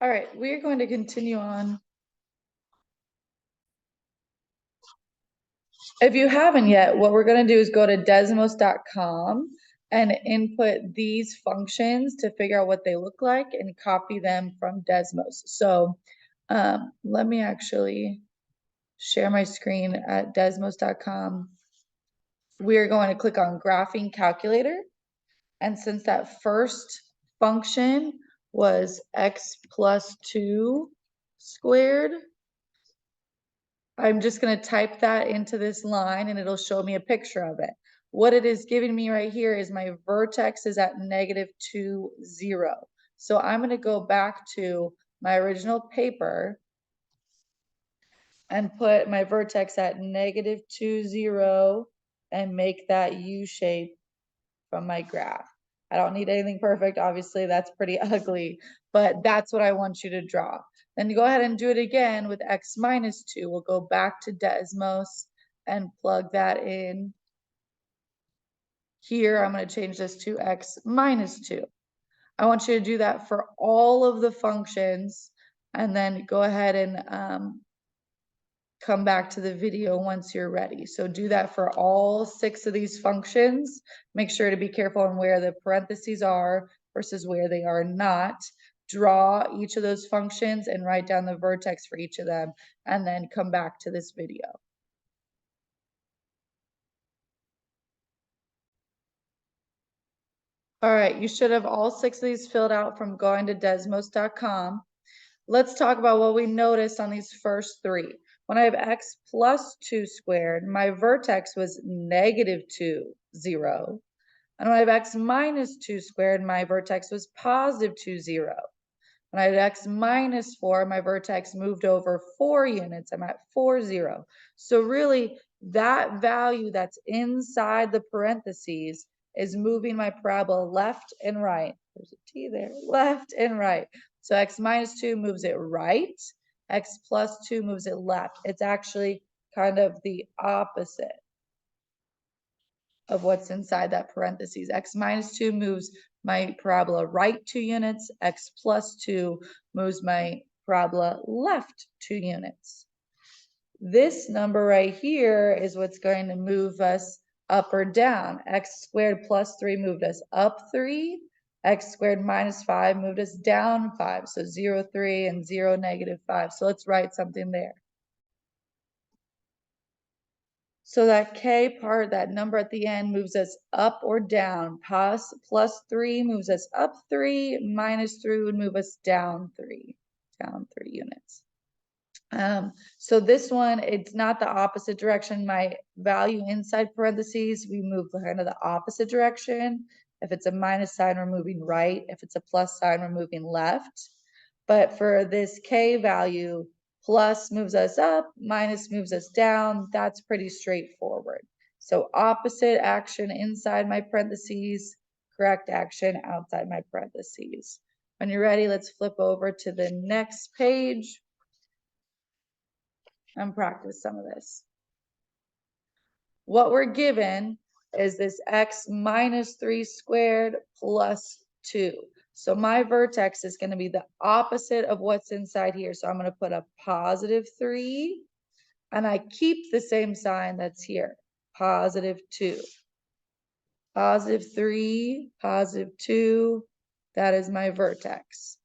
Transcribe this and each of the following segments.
All right, we're going to continue on. If you haven't yet, what we're going to do is go to desmos.com and input these functions to figure out what they look like and copy them from Desmos. So let me actually share my screen at desmos.com. We're going to click on graphing calculator. And since that first function was x plus 2 squared, I'm just going to type that into this line and it'll show me a picture of it. What it is giving me right here is my vertex is at -2, 0. So I'm going to go back to my original paper and put my vertex at -2, 0 and make that U shape from my graph. I don't need anything perfect. Obviously, that's pretty ugly, but that's what I want you to draw. Then you go ahead and do it again with x minus 2. We'll go back to Desmos and plug that in. Here, I'm going to change this to x minus 2. I want you to do that for all of the functions, and then go ahead and come back to the video once you're ready. So do that for all 6 of these functions. Make sure to be careful on where the parentheses are versus where they are not. Draw each of those functions and write down the vertex for each of them, and then come back to this video. All right, you should have all 6 of these filled out from going to desmos.com. Let's talk about what we noticed on these first 3. When I have x plus 2 squared, my vertex was -2, 0. And when I have x minus 2 squared, my vertex was +2, 0. When I had x minus 4, my vertex moved over 4 units. I'm at 4, 0. So really, that value that's inside the parentheses is moving my parabola left and right. There's a T there, left and right. So x minus 2 moves it right. X plus 2 moves it left. It's actually kind of the opposite of what's inside that parentheses. X minus 2 moves my parabola right 2 units. X plus 2 moves my parabola left 2 units. This number right here is what's going to move us up or down. X squared plus 3 moved us up 3. X squared minus 5 moved us down 5. So 0, 3 and 0, -5. So let's write something there. So that K part, that number at the end, moves us up or down. Plus 3 moves us up 3. Minus 3 would move us down 3 units. So this one, it's not the opposite direction. My value inside parentheses, we move kind of the opposite direction. If it's a minus sign, we're moving right. If it's a plus sign, we're moving left. But for this K value, plus moves us up, minus moves us down. That's pretty straightforward. So opposite action inside my parentheses, correct action outside my parentheses. When you're ready, let's flip over to the next page and practice some of this. What we're given is this x minus 3 squared plus 2. So my vertex is going to be the opposite of what's inside here. So I'm going to put a +3, and I keep the same sign that's here, +2. +3, +2, that is my vertex.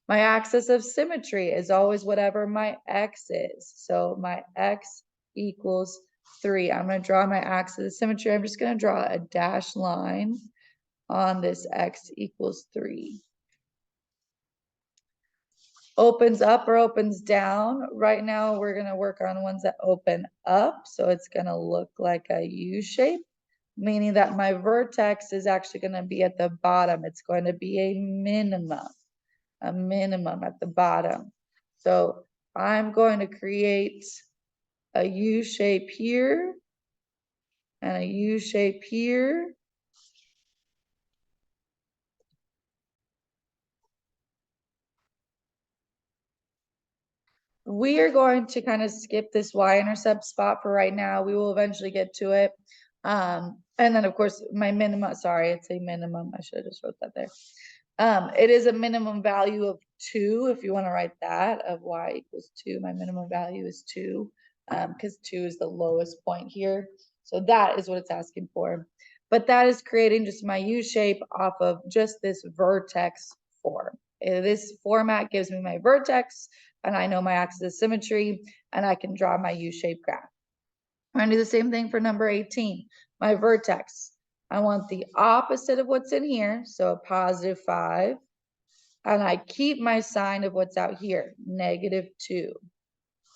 My axis of symmetry is always whatever my x is. So my x equals 3. I'm going to draw my axis of symmetry. I'm just going to draw a dashed line on this x equals 3. Opens up or opens down. Right now, we're going to work on ones that open up. So it's going to look like a U shape, meaning that my vertex is actually going to be at the bottom. It's going to be a minimum at the bottom. So I'm going to create a U shape here and a U shape here. We are going to kind of skip this y-intercept spot for right now. We will eventually get to it. And then of course my minimum, sorry, it's a minimum. I should have just wrote that there. It is a minimum value of 2, if you want to write that, of y equals 2. My minimum value is 2, because 2 is the lowest point here. So that is what it's asking for. But that is creating just my U shape off of just this vertex form. This format gives me my vertex, and I know my axis of symmetry, and I can draw my U-shaped graph. I'm going to do the same thing for number 18, my vertex. I want the opposite of what's in here, so a positive 5, and I keep my sign of what's out here, negative 2.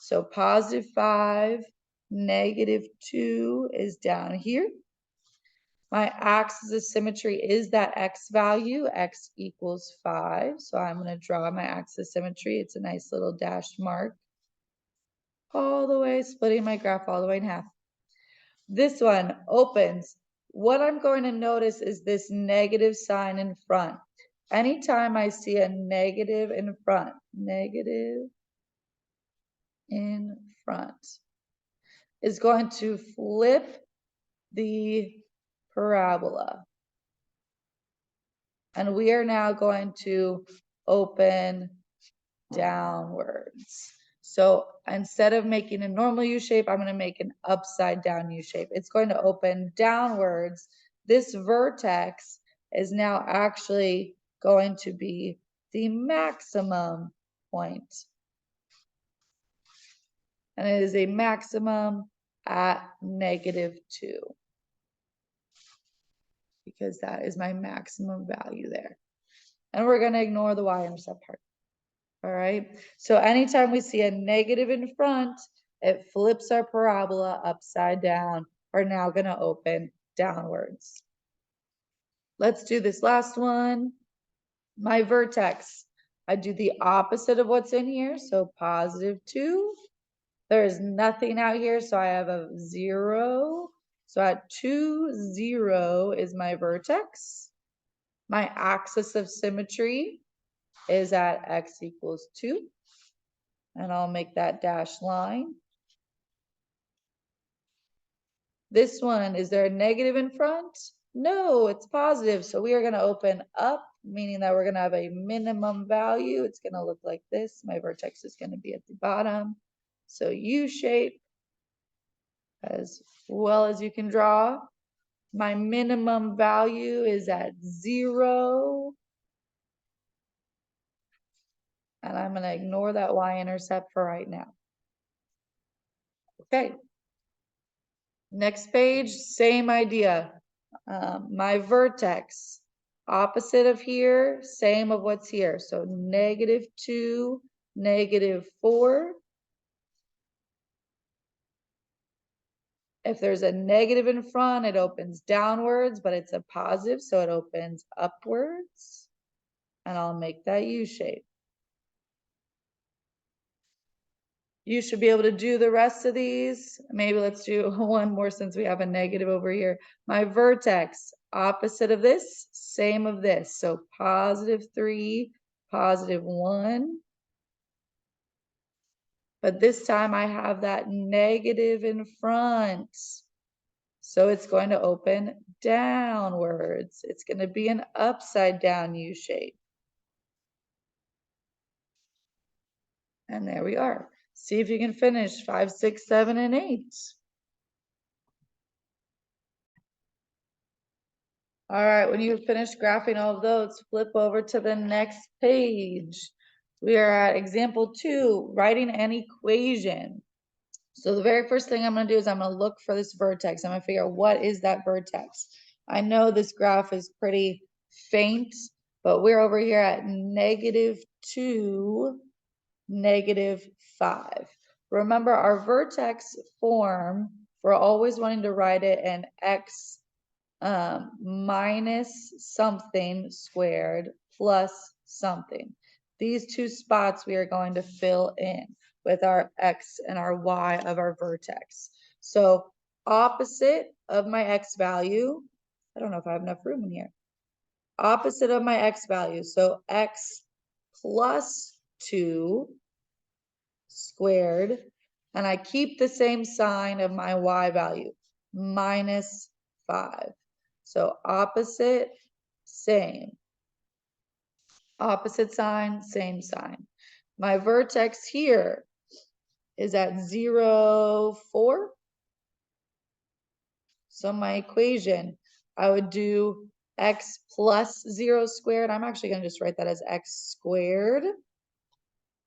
So positive 5, negative 2 is down here. My axis of symmetry is that x value, x equals 5. So I'm going to draw my axis of symmetry. It's a nice little dashed mark. All the way, splitting my graph all the way in half. This one opens. What I'm going to notice is this negative sign in front. Anytime I see a negative in front, negative in front, is going to flip the parabola. And we are now going to open downwards. So instead of making a normal U shape, I'm going to make an upside down U shape. It's going to open downwards. This vertex is now actually going to be the maximum point. And it is a maximum at negative 2. Because that is my maximum value there. And we're going to ignore the y-intercept part. All right. So anytime we see a negative in front, it flips our parabola upside down. We're now going to open downwards. Let's do this last one. My vertex. I do the opposite of what's in here. So positive 2. There is nothing out here. So I have a 0. So at 2, 0 is my vertex. My axis of symmetry is at x equals 2. And I'll make that dashed line. This one, is there a negative in front? No, it's positive. So we are going to open up, meaning that we're going to have a minimum value. It's going to look like this. My vertex is going to be at the bottom. So U shape as well as you can draw. My minimum value is at 0. And I'm going to ignore that y-intercept for right now. Okay. Next page, same idea. My vertex, opposite of here, same of what's here. So negative 2, negative 4. If there's a negative in front, it opens downwards, but it's a positive, so it opens upwards. And I'll make that U shape. You should be able to do the rest of these. Maybe let's do one more since we have a negative over here. My vertex, opposite of this, same of this. So positive 3, positive 1. But this time I have that negative in front. So it's going to open downwards. It's going to be an upside down U shape. And there we are. See if you can finish 5, 6, 7, and 8. All right, when you've finished graphing all of those, flip over to the next page. We are at example 2, writing an equation. So the very first thing I'm going to do is I'm going to look for this vertex. I'm going to figure out what is that vertex. I know this graph is pretty faint, but we're over here at negative 2, negative 5. Remember, our vertex form, we're always wanting to write it in x minus something squared plus something. These two spots we are going to fill in with our x and our y of our vertex. So opposite of my x value, I don't know if I have enough room in here. Opposite of my x value, so x plus 2 squared, and I keep the same sign of my y value, minus 5. So opposite, same. Opposite sign, same sign. My vertex here is at 0, 4. So my equation, I would do x plus 0 squared. I'm actually going to just write that as x squared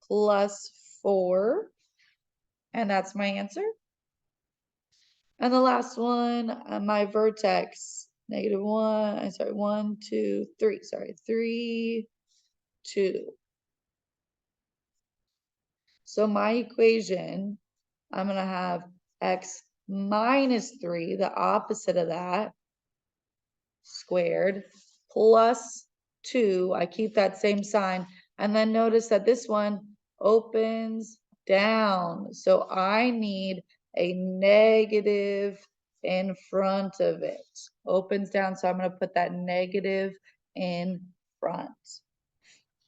plus 4. And that's my answer. And the last one, my vertex, -1, 1, 2, 3, 3, 2. So my equation, I'm going to have x minus 3, the opposite of that, squared, plus 2. I keep that same sign. And then notice that this one opens down. So I need a negative in front of it. Opens down, so I'm going to put that negative in front.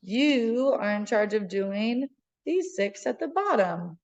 You are in charge of doing these 6 at the bottom.